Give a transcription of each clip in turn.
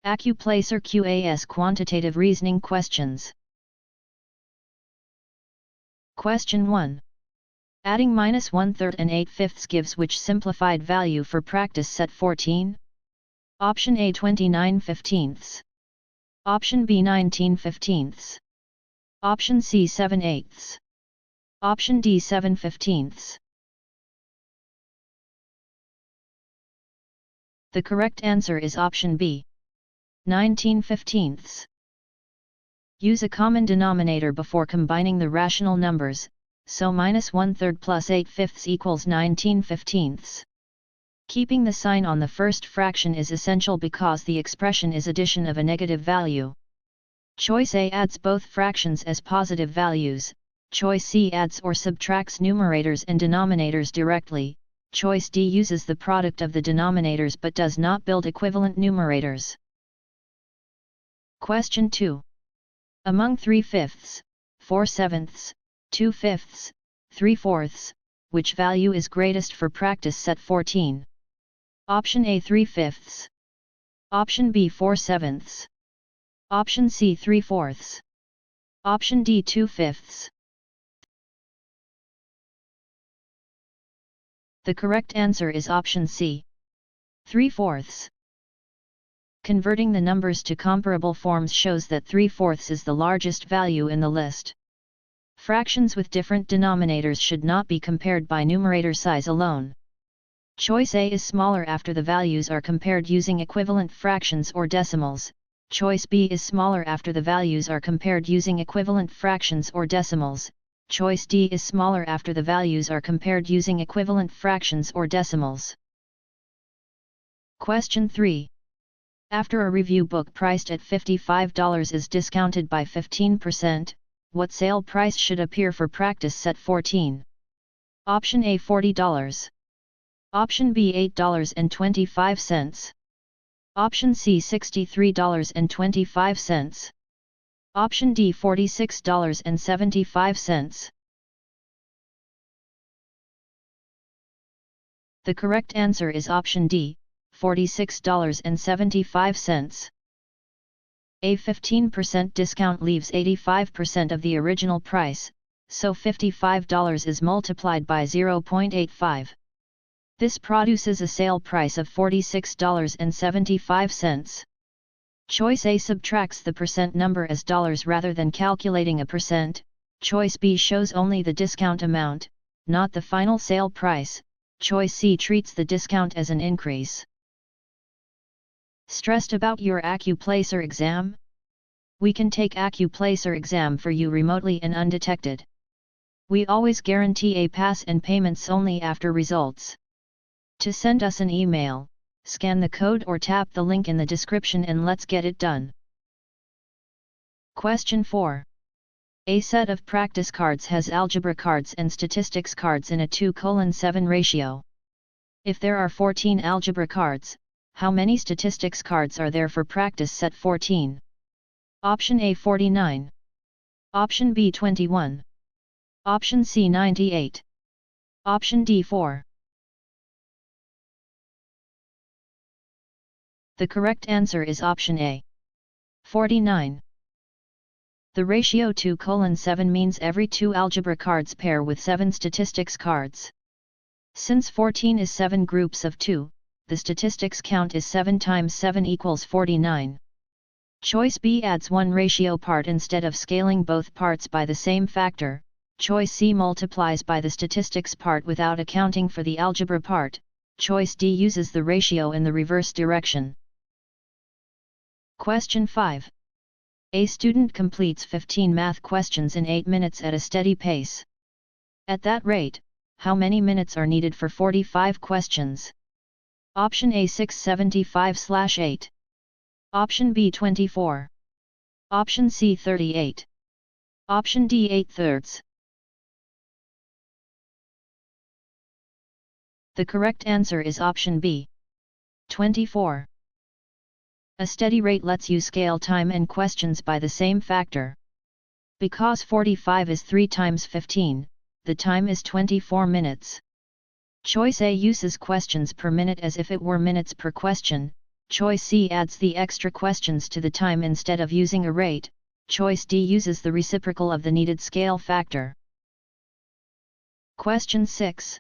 Accuplacer QAS Quantitative Reasoning Questions. Question 1. Adding -1/3 and 8/5 gives which simplified value for practice set 14? Option A 29/15. Option B 19/15. Option C 7/8. Option D 7/15. The correct answer is option B, 19/15. Use a common denominator before combining the rational numbers, so -1/3 plus 8/5 equals 19/15. Keeping the sign on the first fraction is essential because the expression is addition of a negative value. Choice A adds both fractions as positive values, choice C adds or subtracts numerators and denominators directly, choice D uses the product of the denominators but does not build equivalent numerators. Question 2. Among 3/5, 4/7, 2/5, 3/4, which value is greatest for practice set 14? Option A 3/5. Option B 4/7. Option C 3/4. Option D 2/5. The correct answer is option C, 3/4. Converting the numbers to comparable forms shows that 3/4 is the largest value in the list. Fractions with different denominators should not be compared by numerator size alone. Choice A is smaller after the values are compared using equivalent fractions or decimals, choice B is smaller after the values are compared using equivalent fractions or decimals, choice D is smaller after the values are compared using equivalent fractions or decimals. Question 3. After a review book priced at $55 is discounted by 15%, what sale price should appear for practice set 14? Option A $40. Option B $8.25. Option C $63.25. Option D $46.75. The correct answer is option D, $46.75. A 15% discount leaves 85% of the original price, so $55 is multiplied by 0.85. This produces a sale price of $46.75. Choice A subtracts the percent number as dollars rather than calculating a percent, choice B shows only the discount amount, not the final sale price, choice C treats the discount as an increase. Stressed about your Accuplacer exam? We can take Accuplacer exam for you remotely and undetected. We always guarantee a pass and payments only after results. To send us an email, scan the code or tap the link in the description and let's get it done. Question 4. A set of practice cards has algebra cards and statistics cards in a 2:7 ratio. If there are 14 algebra cards, how many statistics cards are there for practice set 14? Option A 49. Option B 21. Option C 98. Option D 4. The correct answer is option A, 49. The ratio 2:7 means every 2 algebra cards pair with 7 statistics cards. Since 14 is 7 groups of 2, the statistics count is 7 times 7 equals 49. Choice B adds one ratio part instead of scaling both parts by the same factor, choice C multiplies by the statistics part without accounting for the algebra part, choice D uses the ratio in the reverse direction. Question 5. A student completes 15 math questions in 8 minutes at a steady pace. At that rate, how many minutes are needed for 45 questions? Option A 675/8. Option B 24. Option C 38. Option D 8/3. The correct answer is option B, 24. A steady rate lets you scale time and questions by the same factor. Because 45 is 3 times 15, the time is 24 minutes. Choice A uses questions per minute as if it were minutes per question, Choice C adds the extra questions to the time instead of using a rate. Choice D uses the reciprocal of the needed scale factor. Question 6.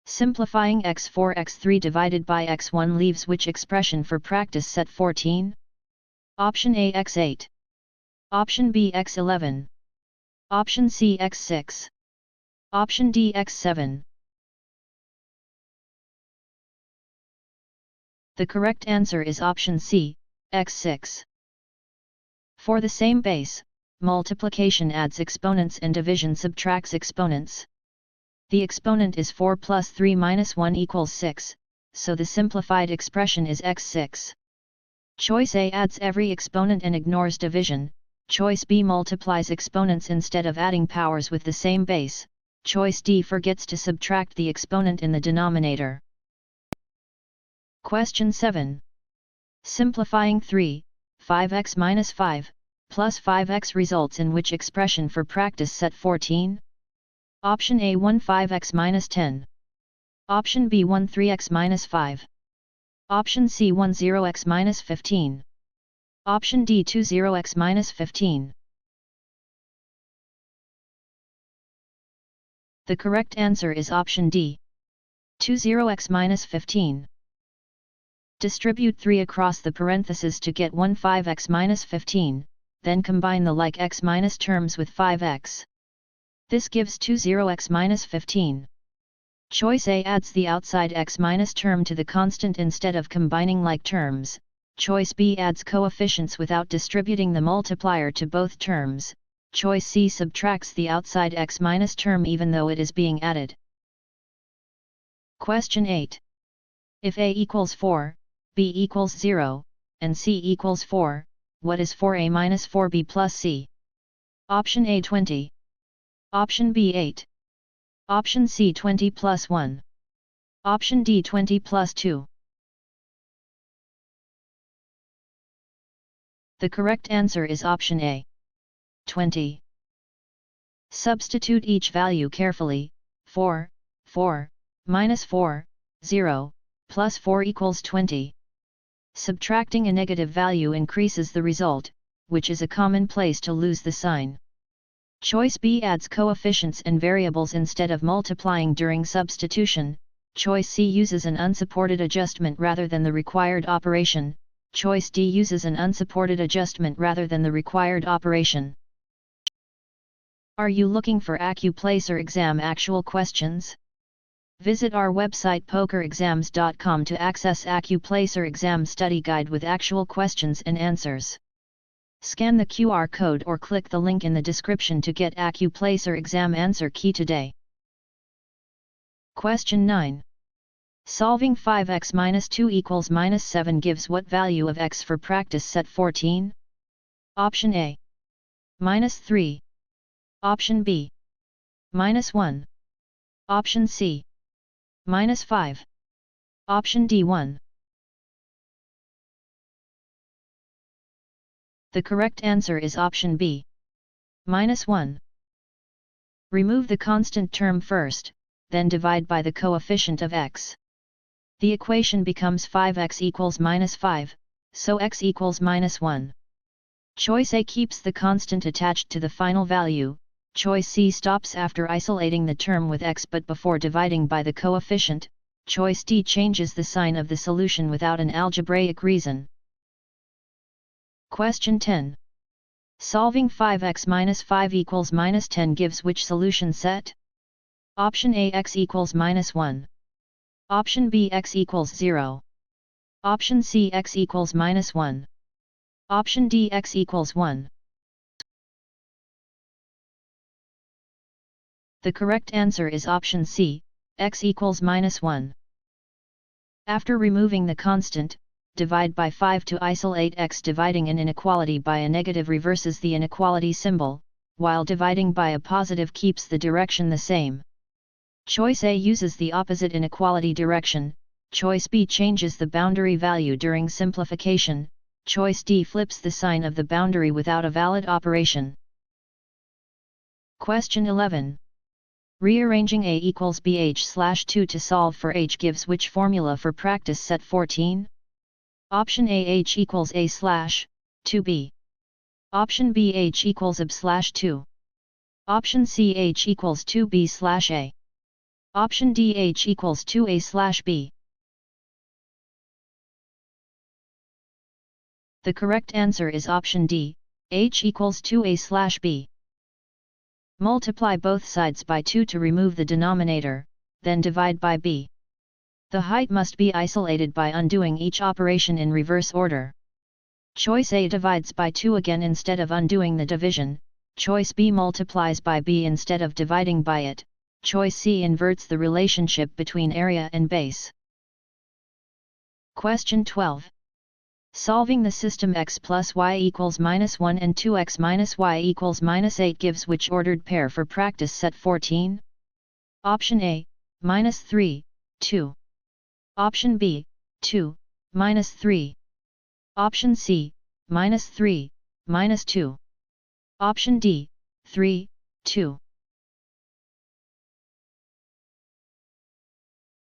Simplifying x4 x3 divided by x1 leaves which expression for practice set 14? Option A x8. Option B x11. Option C x6. Option D x7. The correct answer is option C, x6. For the same base, multiplication adds exponents and division subtracts exponents. The exponent is 4 plus 3 minus 1 equals 6, so the simplified expression is x6. Choice A adds every exponent and ignores division. Choice B multiplies exponents instead of adding powers with the same base. Choice D forgets to subtract the exponent in the denominator. Question 7. Simplifying 3, 5x minus 5, plus 5x results in which expression for practice set 14? Option A 1 5x minus 10. Option B 1 3x minus 5. Option C 1 0x minus 15. Option D 2 0x minus 15. The correct answer is option D, 2 0x minus 15. Distribute 3 across the parentheses to get 1 5x minus 15, then combine the like x minus terms with 5x. This gives 2 0x minus 15. Choice A adds the outside x minus term to the constant instead of combining like terms. Choice B adds coefficients without distributing the multiplier to both terms. Choice C subtracts the outside x minus term even though it is being added. Question 8. If A equals 4, B equals 0, and C equals 4, what is 4A minus 4B plus C? Option A 20. Option B 8. Option C 20 plus 1. Option D 20 plus 2. The correct answer is option A, 20. Substitute each value carefully. 4, 4, minus 4, 0, plus 4 equals 20. Subtracting a negative value increases the result, which is a common place to lose the sign. Choice B adds coefficients and variables instead of multiplying during substitution. Choice C uses an unsupported adjustment rather than the required operation. Choice D uses an unsupported adjustment rather than the required operation. Are you looking for Accuplacer exam actual questions? Visit our website pokerexams.com to access Accuplacer exam study guide with actual questions and answers. Scan the QR code or click the link in the description to get Accuplacer exam answer key today. Question 9. Solving 5x minus 2 equals minus 7 gives what value of x for practice set 14? Option A, minus 3. Option B, minus 1. Option C, minus 5. Option D 1. The correct answer is option B, minus 1. Remove the constant term first, then divide by the coefficient of x. The equation becomes 5x equals minus 5, so x equals minus 1. Choice A keeps the constant attached to the final value. Choice C stops after isolating the term with x but before dividing by the coefficient. Choice D changes the sign of the solution without an algebraic reason. Question 10. Solving 5x minus 5 equals minus 10 gives which solution set? Option A x equals minus 1. Option B x equals 0. Option C x equals minus 1. Option D x equals 1. The correct answer is option C, x equals minus 1. After removing the constant, divide by 5 to isolate x. Dividing an inequality by a negative reverses the inequality symbol, while dividing by a positive keeps the direction the same. Choice A uses the opposite inequality direction. Choice B changes the boundary value during simplification. Choice D flips the sign of the boundary without a valid operation. Question 11. Rearranging A equals BH/2 to solve for H gives which formula for practice set 14? Option A h equals a slash 2b. Option B h equals ab slash 2. Option C h equals 2b slash a. Option D h equals 2a slash b. The correct answer is option D, h equals 2a slash b. Multiply both sides by 2 to remove the denominator, then divide by b. The height must be isolated by undoing each operation in reverse order. Choice A divides by 2 again instead of undoing the division, choice B multiplies by b instead of dividing by it, choice C inverts the relationship between area and base. Question 12. Solving the system x plus y equals -1 and 2x minus y equals -8 gives which ordered pair for practice set 14? Option A, -3, 2. Option B, 2, -3. Option C, -3, -2. Option D, 3, 2.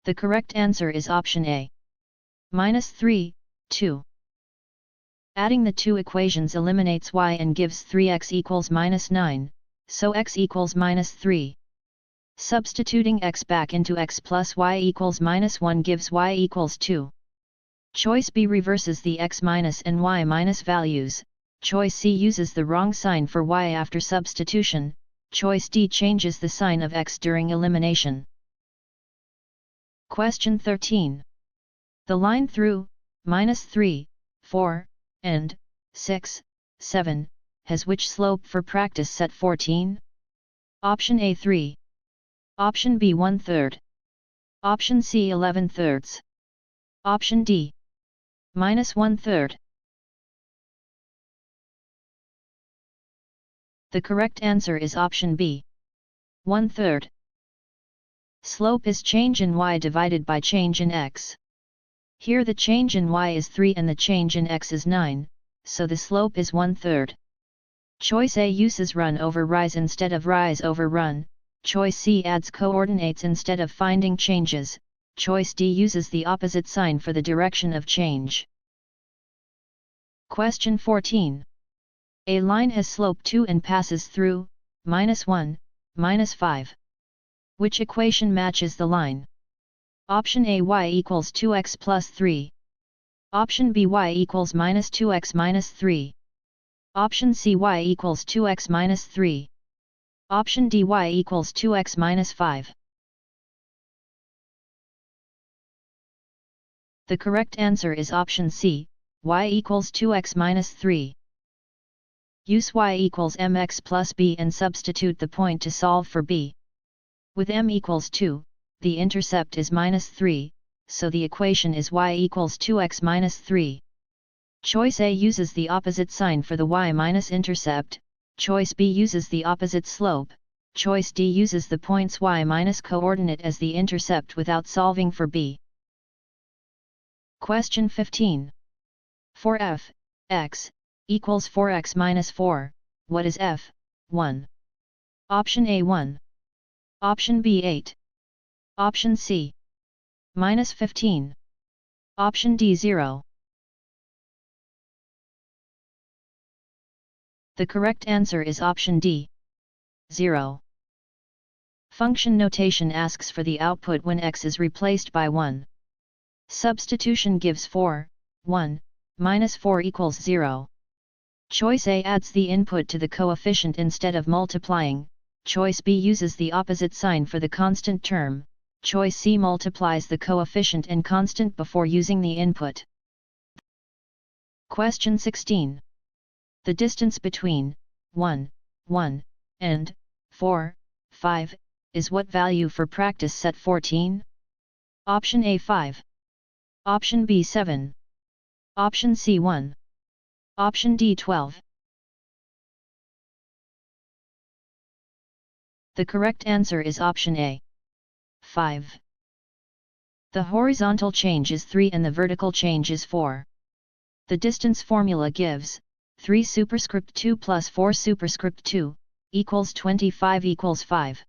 The correct answer is option A. -3, 2. Adding the two equations eliminates y and gives 3x equals -9, so x equals -3. Substituting x back into x plus y equals -1 gives y equals 2. Choice B reverses the x minus and y minus values, choice C uses the wrong sign for y after substitution, choice D changes the sign of x during elimination. Question 13. The line through -3, 4, and 6, 7 has which slope for practice set 14? Option A 3. Option B 1/3. Option C 11/3. Option D -1/3. The correct answer is option B, 1/3. Slope is change in y divided by change in x. Here the change in y is 3 and the change in x is 9, so the slope is 1/3. Choice A uses run over rise instead of rise over run, choice C adds coordinates instead of finding changes, choice D uses the opposite sign for the direction of change. Question 14. A line has slope 2 and passes through -1, -5. Which equation matches the line? Option A y equals 2x plus 3. Option B y equals -2x minus 3. Option C y equals 2x minus 3. Option D y equals 2x minus 5. The correct answer is option C, y equals 2x minus 3. Use y equals mx plus b and substitute the point to solve for b. With m equals 2, the intercept is -3, so the equation is y equals 2x minus 3. Choice A uses the opposite sign for the y minus intercept, choice B uses the opposite slope, choice D uses the points y minus coordinate as the intercept without solving for b. Question 15. For f, x, equals 4x minus 4, what is f, 1? Option A 1. Option B 8. Option C -15. Option D 0. The correct answer is option D, 0. Function notation asks for the output when x is replaced by 1. Substitution gives 4, 1, -4 equals 0. Choice A adds the input to the coefficient instead of multiplying, choice B uses the opposite sign for the constant term, choice C multiplies the coefficient and constant before using the input. Question 16. The distance between 1, 1, and 4, 5, is what value for practice set 14? Option A 5. Option B 7. Option C 1. Option D 12. The correct answer is option A, 5. The horizontal change is 3 and the vertical change is 4. The distance formula gives 3 superscript 2 plus 4 superscript 2 equals 25 equals 5.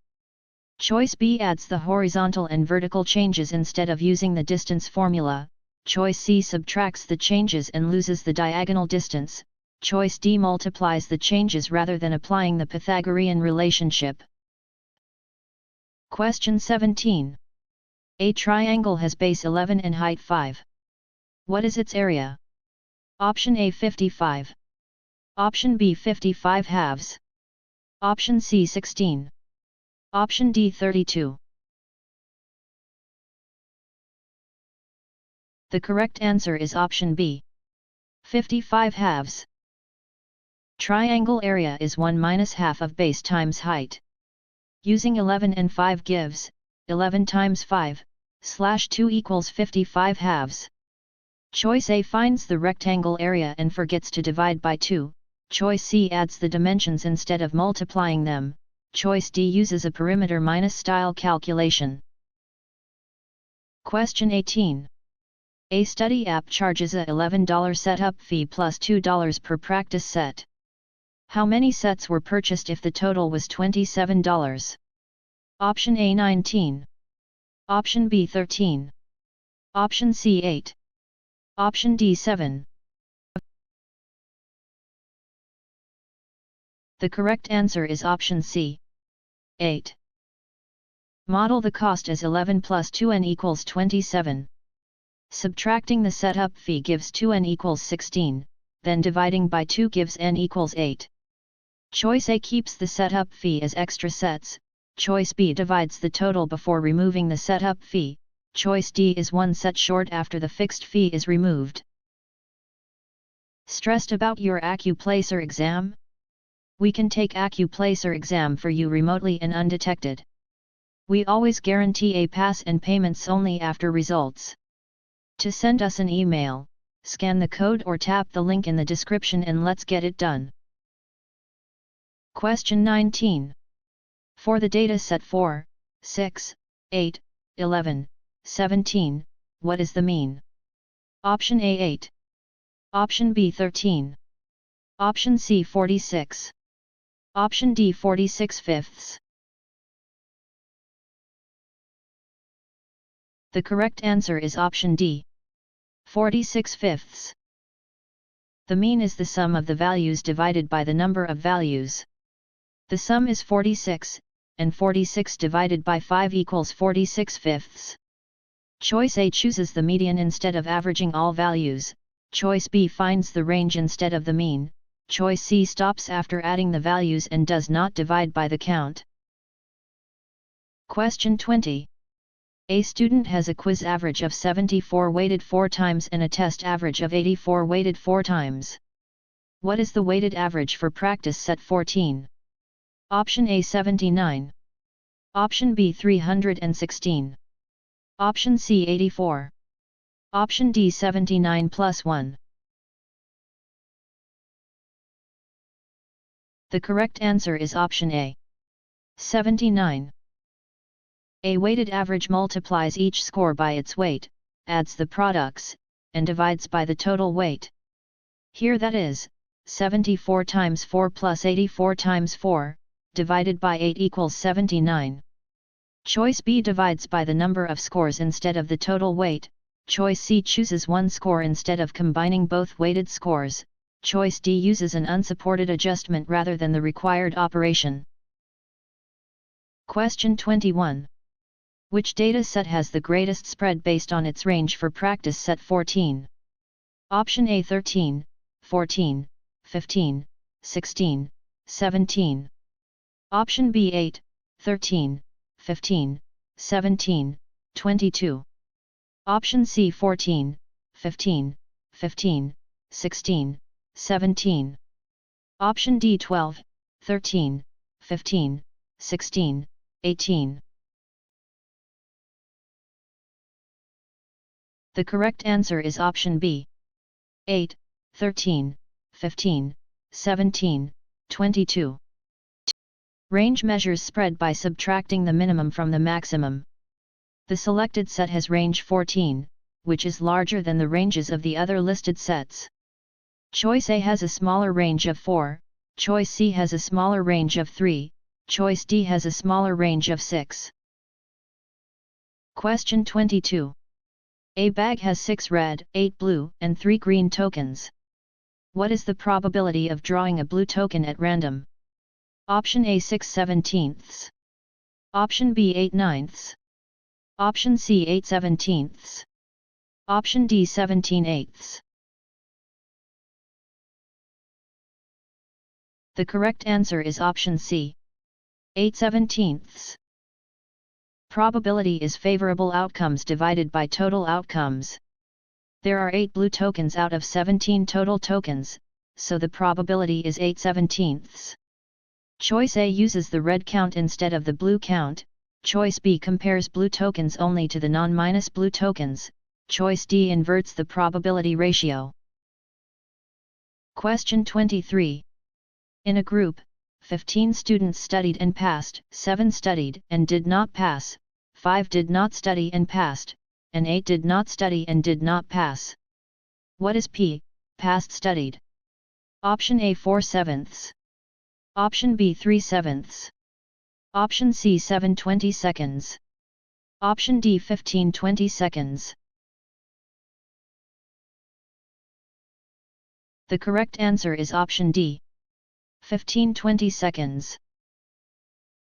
Choice B adds the horizontal and vertical changes instead of using the distance formula, choice C subtracts the changes and loses the diagonal distance, choice D multiplies the changes rather than applying the Pythagorean relationship. Question 17. A triangle has base 11 and height 5. What is its area? Option A 55. Option B 55 halves. Option C 16. Option D 32. The correct answer is option B, 55 halves. Triangle area is 1 minus half of base times height. Using 11 and 5 gives, 11 times 5, / 2 equals 55 halves. Choice A finds the rectangle area and forgets to divide by 2, choice C adds the dimensions instead of multiplying them, choice D uses a perimeter minus style calculation. Question 18. A study app charges a $11 setup fee plus $2 per practice set. How many sets were purchased if the total was $27? Option A 19. Option B 13. Option C 8. Option D 7. The correct answer is option C, 8. Model the cost as 11 plus 2n equals 27. Subtracting the setup fee gives 2n equals 16, then dividing by 2 gives n equals 8. Choice A keeps the setup fee as extra sets, choice B divides the total before removing the setup fee, choice D is 1 set short after the fixed fee is removed. Stressed about your Accuplacer exam? We can take Accuplacer exam for you remotely and undetected. We always guarantee a pass and payments only after results. To send us an email, scan the code or tap the link in the description and let's get it done. Question 19. For the data set 4, 6, 8, 11, 17, what is the mean? Option A 8. Option B 13. Option C 46. Option D 46/5. The correct answer is option D, 46/5. The mean is the sum of the values divided by the number of values. The sum is 46, and 46 divided by 5 equals 46/5. Choice A chooses the median instead of averaging all values, choice B finds the range instead of the mean, choice C stops after adding the values and does not divide by the count. Question 20. A student has a quiz average of 74 weighted 4 times and a test average of 84 weighted 4 times. What is the weighted average for practice set 14? Option A 79. Option B 316. Option C 84. Option D 79 plus 1. The correct answer is option A, 79. A weighted average multiplies each score by its weight, adds the products, and divides by the total weight. Here that is, 74 times 4 plus 84 times 4, divided by 8 equals 79. Choice B divides by the number of scores instead of the total weight, choice C chooses one score instead of combining both weighted scores, choice D uses an unsupported adjustment rather than the required operation. Question 21. Which data set has the greatest spread based on its range for practice set 14? Option A 13, 14, 15, 16, 17. Option B 8, 13, 15, 17, 22. Option C 14, 15, 15, 16, 17. Option D 12, 13, 15, 16, 18. The correct answer is option B, 8, 13, 15, 17, 22. Range measures spread by subtracting the minimum from the maximum. The selected set has range 14, which is larger than the ranges of the other listed sets. Choice A has a smaller range of 4, choice C has a smaller range of 3, choice D has a smaller range of 6. Question 22. A bag has 6 red, 8 blue, and 3 green tokens. What is the probability of drawing a blue token at random? Option A 6/17. Option B 8/9. Option C 8/17. Option D 17/8. The correct answer is option C, 8/17. Probability is favorable outcomes divided by total outcomes. There are 8 blue tokens out of 17 total tokens, so the probability is 8/17. Choice A uses the red count instead of the blue count, Choice B compares blue tokens only to the non-blue tokens, Choice D inverts the probability ratio. Question 23. In a group, 15 students studied and passed, 7 studied and did not pass, 5 did not study and passed, and 8 did not study and did not pass. What is P, passed studied? Option A 4/7. Option B 3/7. Option C 7/20. Option D 15/20. The correct answer is option D, 15/20.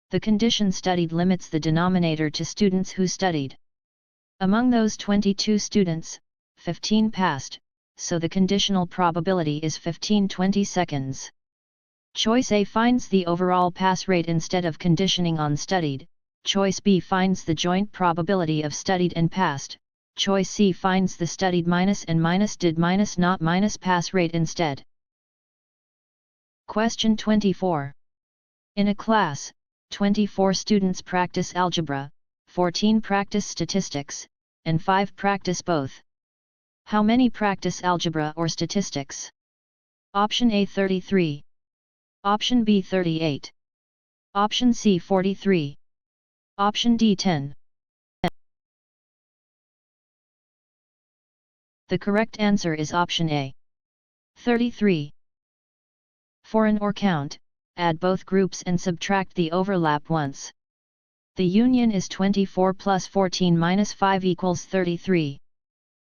The condition studied limits the denominator to students who studied. Among those 22 students, 15 passed, so the conditional probability is 15/20. Choice A finds the overall pass rate instead of conditioning on studied, Choice B finds the joint probability of studied and passed, Choice C finds the studied minus and minus did minus not minus pass rate instead. Question 24. In a class, 24 students practice algebra, 14 practice statistics, and 5 practice both. How many practice algebra or statistics? Option A 33. Option B 38. Option C 43. Option D 10. The correct answer is option A, 33. For an OR count, add both groups and subtract the overlap once. The union is 24 plus 14 minus 5 equals 33.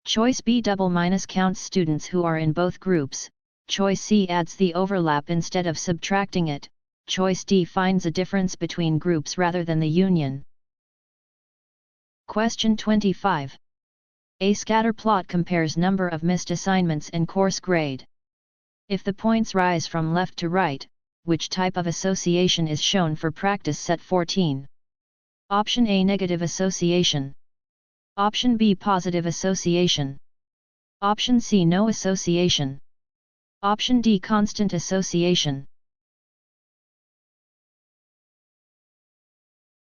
Choice B double minus counts students who are in both groups, Choice C adds the overlap instead of subtracting it, Choice D finds a difference between groups rather than the union. Question 25. A scatter plot compares number of missed assignments and course grade. If the points rise from left to right, which type of association is shown for practice set 14? Option A negative association. Option B positive association. Option C no association. Option D constant association.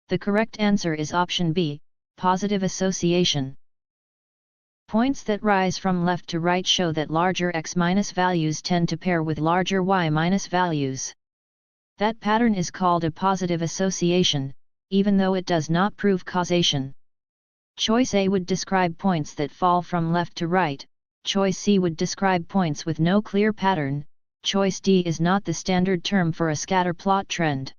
The correct answer is option B, positive association. Points that rise from left to right show that larger x minus values tend to pair with larger y minus values. That pattern is called a positive association, even though it does not prove causation. Choice A would describe points that fall from left to right, Choice C would describe points with no clear pattern, Choice D is not the standard term for a scatter plot trend.